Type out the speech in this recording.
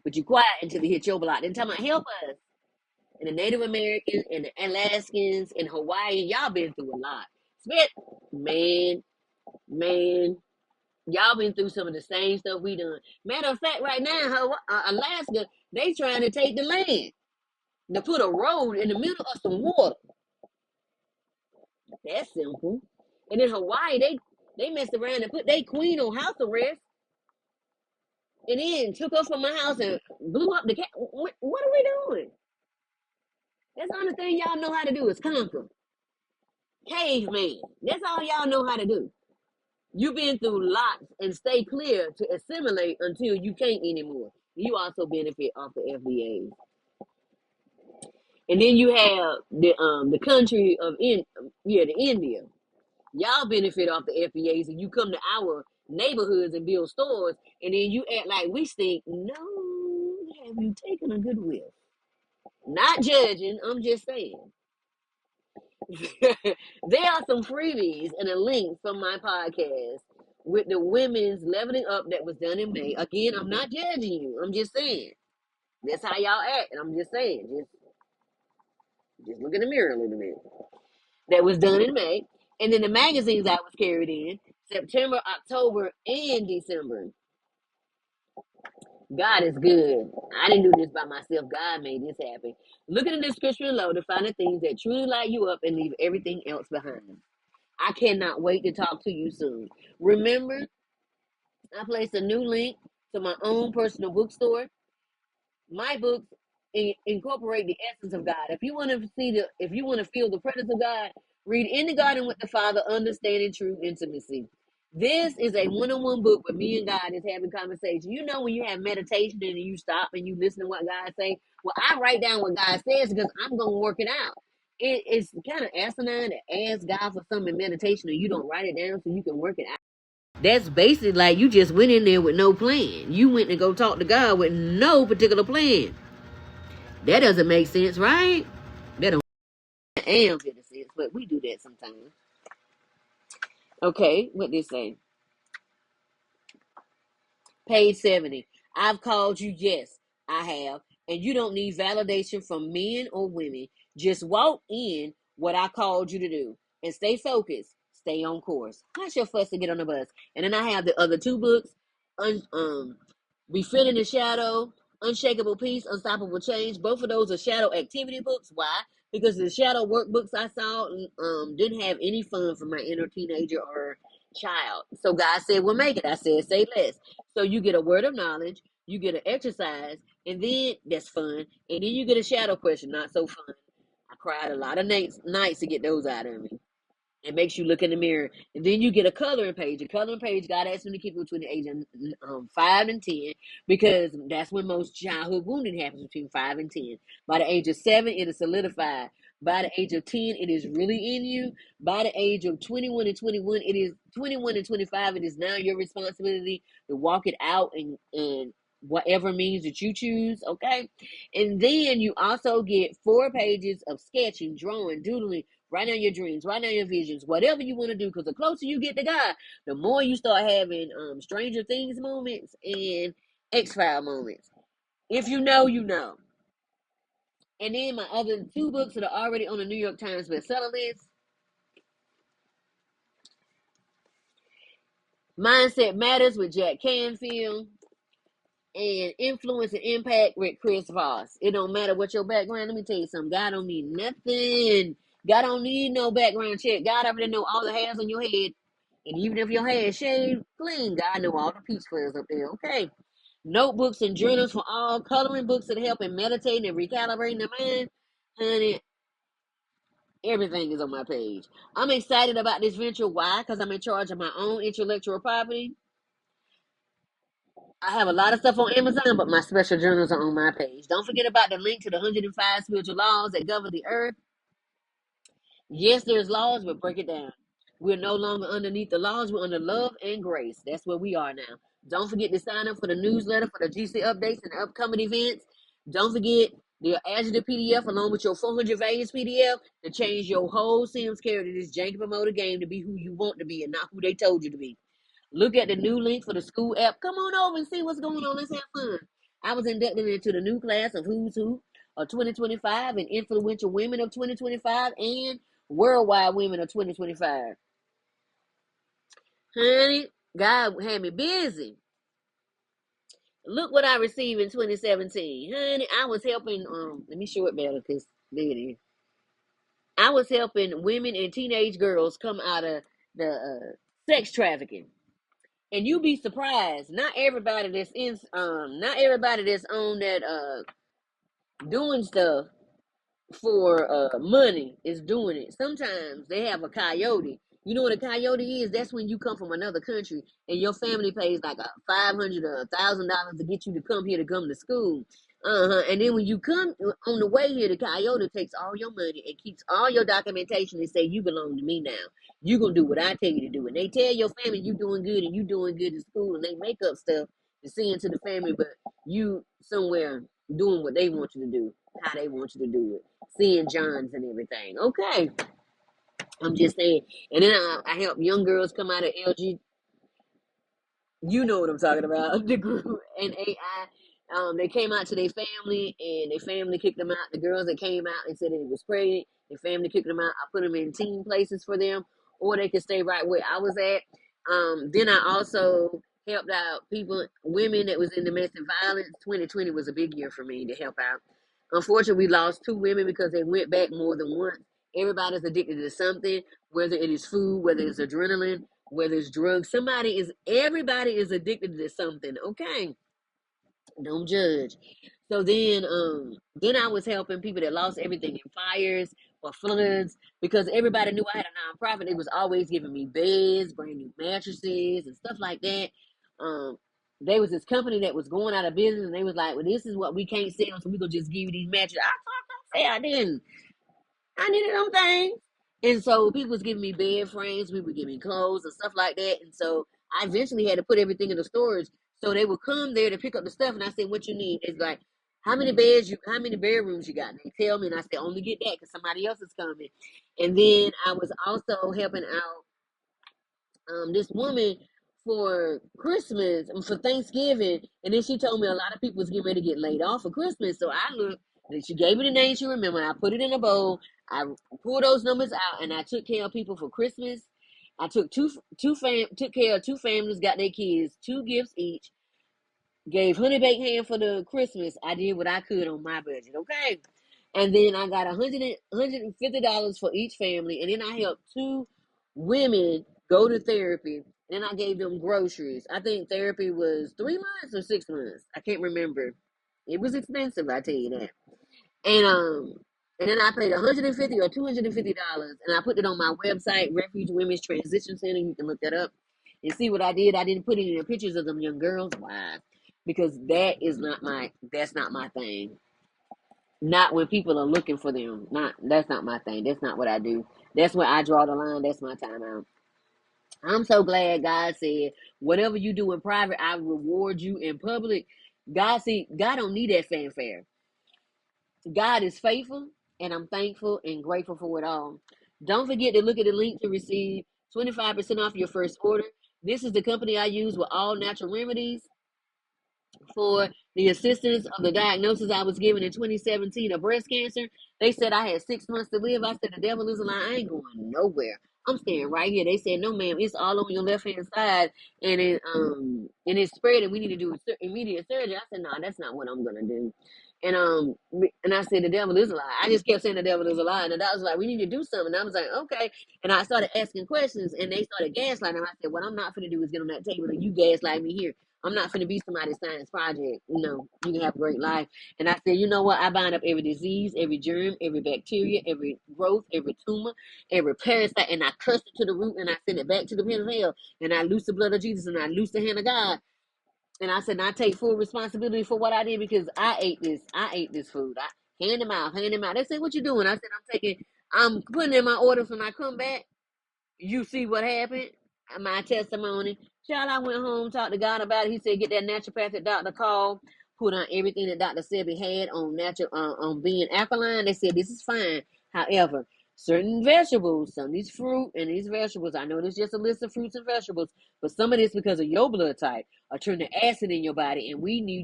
but you quiet until they hit your block. Then tell me, help us. And the Native Americans and the Alaskans and Hawaii, y'all been through a lot. Smith, man, man, y'all been through some of the same stuff we done. Matter of fact, right now, Alaska, they trying to take the land to put a road in the middle of some water. That's simple. And in Hawaii, they messed around and put their queen on house arrest, and then took her from my house and blew up the cat. What are we doing? That's the only thing y'all know how to do is conquer. Caveman. That's all y'all know how to do. You've been through lots and stay clear to assimilate until you can't anymore. You also benefit off the FBAs. And then you have the country of the India. Y'all benefit off the FBAs, and you come to our neighborhoods and build stores, and then you act like we stink. No, have you taken a good whiff? Not judging, I'm just saying. There are some freebies and a link from my podcast with the women's leveling up that was done in May. Again, I'm not judging you. I'm just saying. That's how y'all act. And I'm just saying. Just look in the mirror a little bit. That was done in May. And then the magazines I was carried in September, October, and December. God is good. I didn't do this by myself. God made this happen. Look in the description below to find the things that truly light you up and leave everything else behind. I cannot wait to talk to you soon. Remember, I placed a new link to my own personal bookstore. My books incorporate the essence of God. If you want to feel the presence of God, read In the Garden with the Father, Understanding True Intimacy. This is a one-on-one book where me and God is having conversation. You know when you have meditation and you stop and you listen to what God say? Well, I write down what God says because I'm going to work it out. It's kind of asinine to ask God for something in meditation and you don't write it down so you can work it out. That's basically like you just went in there with no plan. You went to go talk to God with no particular plan. That doesn't make sense, right? That don't am get a sense, but we do that sometimes. Okay, what this say? Page 70. I've called you, yes, I have. And you don't need validation from men or women. Just walk in what I called you to do. And stay focused. Stay on course. Hush your fuss to get on the bus. And then I have the other two books. Befitting the Shadow, Unshakable Peace, Unstoppable Change. Both of those are shadow activity books. Why? Because the shadow workbooks I saw didn't have any fun for my inner teenager or child. So God said, well, make it. I said, say less. So you get a word of knowledge, you get an exercise, and then that's fun. And then you get a shadow question, not so fun. I cried a lot of nights to get those out of me. It makes you look in the mirror. And then you get a coloring page. A coloring page, God asked me to keep it between the age of 5 and 10 because that's when most childhood wounding happens, between 5 and 10. By the age of 7, it is solidified. By the age of 10, it is really in you. By the age of 21 and 21, it is 21 and 25. It is now your responsibility to walk it out and whatever means that you choose, okay? And then you also get 4 pages of sketching, drawing, doodling. Write down your dreams, write down your visions, whatever you want to do. Because the closer you get to God, the more you start having Stranger Things moments and X-File moments. If you know, you know. And then my other 2 books that are already on the New York Times bestseller list. Mindset Matters with Jack Canfield. And Influence and Impact with Chris Voss. It don't matter what your background. Let me tell you something. God don't need nothing. God don't need no background check. God already know all the hairs on your head. And even if your hair is shaved clean, God know all the peach fuzz up there. Okay. Notebooks and journals for all. Coloring books that help in meditating and recalibrating the mind. Honey, everything is on my page. I'm excited about this venture. Why? Because I'm in charge of my own intellectual property. I have a lot of stuff on Amazon, but my special journals are on my page. Don't forget about the link to the 105 spiritual laws that govern the earth. Yes, there's laws, but break it down. We're no longer underneath the laws. We're under love and grace. That's where we are now. Don't forget to sign up for the newsletter for the GC updates and upcoming events. Don't forget the Azure PDF along with your 400 values PDF to change your whole Sims character, this janky promoter game, to be who you want to be and not who they told you to be. Look at the new link for the school app. Come on over and see what's going on. Let's have fun. I was inducted into the new class of Who's Who of 2025 and Influential Women of 2025 and Worldwide Women of 2025. Honey, God had me busy. Look what I received in 2017. Honey, I was helping, let me show it better because there it is. I was helping women and teenage girls come out of the sex trafficking. And you be surprised, not everybody that's on that doing stuff for money is doing it. Sometimes they have a coyote. You know what a coyote is? That's when you come from another country and your family pays like $500 or $1,000 to get you to come here to come to school. And then when you come on the way here, the coyote takes all your money and keeps all your documentation and say you belong to me now. You gonna do what I tell you to do. And they tell your family you doing good and you doing good in school, and they make up stuff to send to the family, but you somewhere doing what they want you to do, how they want you to do it, seeing Johns and everything. Okay, I'm just saying. And then I help young girls come out of LG. You know what I'm talking about. The group and AI. They came out to their family, and their family kicked them out. The girls that came out and said that it was pregnant, their family kicked them out. I put them in teen places for them, or they could stay right where I was at. Then I also helped out women that was in domestic violence. 2020 was a big year for me to help out. Unfortunately, we lost 2 women because they went back more than once. Everybody's addicted to something, whether it is food, whether it's adrenaline, whether it's drugs. Everybody is addicted to something. Okay, don't judge. So then I was helping people that lost everything in fires or floods because everybody knew I had a nonprofit. It was always giving me beds, brand new mattresses, and stuff like that. There was this company that was going out of business, and they was like, "Well, this is what we can't sell, so we gonna just give you these mattresses." I thought, I didn't. I needed them things. And so people was giving me bed frames, we would give me clothes and stuff like that. And so I eventually had to put everything in the storage. So they would come there to pick up the stuff, and I said, "What you need?" It's like, how many bedrooms you got? And they tell me, and I said, "Only get that because somebody else is coming." And then I was also helping out this woman for Christmas, for Thanksgiving, and then she told me a lot of people was getting ready to get laid off for Christmas. So I looked, and she gave me the name she remembered. I put it in a bowl. I pulled those numbers out, and I took care of people for Christmas. I took took care of 2 families, got their kids 2 gifts each. Gave honey baked ham for the Christmas. I did what I could on my budget, okay? And then I got $150 for each family, and then I helped 2 women go to therapy. And then I gave them groceries. I think therapy was 3 months or 6 months. I can't remember. It was expensive, I tell you that. And then I paid $150 or $250, and I put it on my website, Refuge Women's Transition Center. You can look that up and see what I did. I didn't put any pictures of them young girls. Why? Because that's not my thing. Not when people are looking for them. That's not my thing. That's not what I do. That's where I draw the line. That's my time out. I'm so glad God said, whatever you do in private, I reward you in public. God don't need that fanfare. God is faithful, and I'm thankful and grateful for it all. Don't forget to look at the link to receive 25% off your first order. This is the company I use with all natural remedies for the assistance of the diagnosis I was given in 2017 of breast cancer. They said I had 6 months to live. I said, the devil is a lie. I ain't going nowhere. I'm staying right here. They said, no, ma'am, it's all on your left hand side, and it's spread, and we need to do immediate surgery. I said, no, that's not what I'm gonna do. And I said, the devil is a lie. I just kept saying the devil is a lie, and the doctor was like, we need to do something. And I was like, okay. And I started asking questions, and they started gaslighting. I said, what I'm not gonna do is get on that table and you gaslight me here. I'm not finna be somebody's science project. You can have a great life. And I said, you know what? I bind up every disease, every germ, every bacteria, every growth, every tumor, every parasite, and I curse it to the root, and I send it back to the pit of hell. And I loose the blood of Jesus, and I loose the hand of God. And I said, and I take full responsibility for what I did because I ate this. I ate this food. I hand them out, hand them out. They said, what you doing? I said, I'm putting in my orders when I come back. You see what happened? My testimony. Child, I went home, talked to God about it. He said, get that naturopathic doctor call, put on everything that Dr. Sebi had on being alkaline. They said, this is fine. However, certain vegetables, some of these fruit and these vegetables, I know there's just a list of fruits and vegetables, but some of this because of your blood type are turning acid in your body, and we need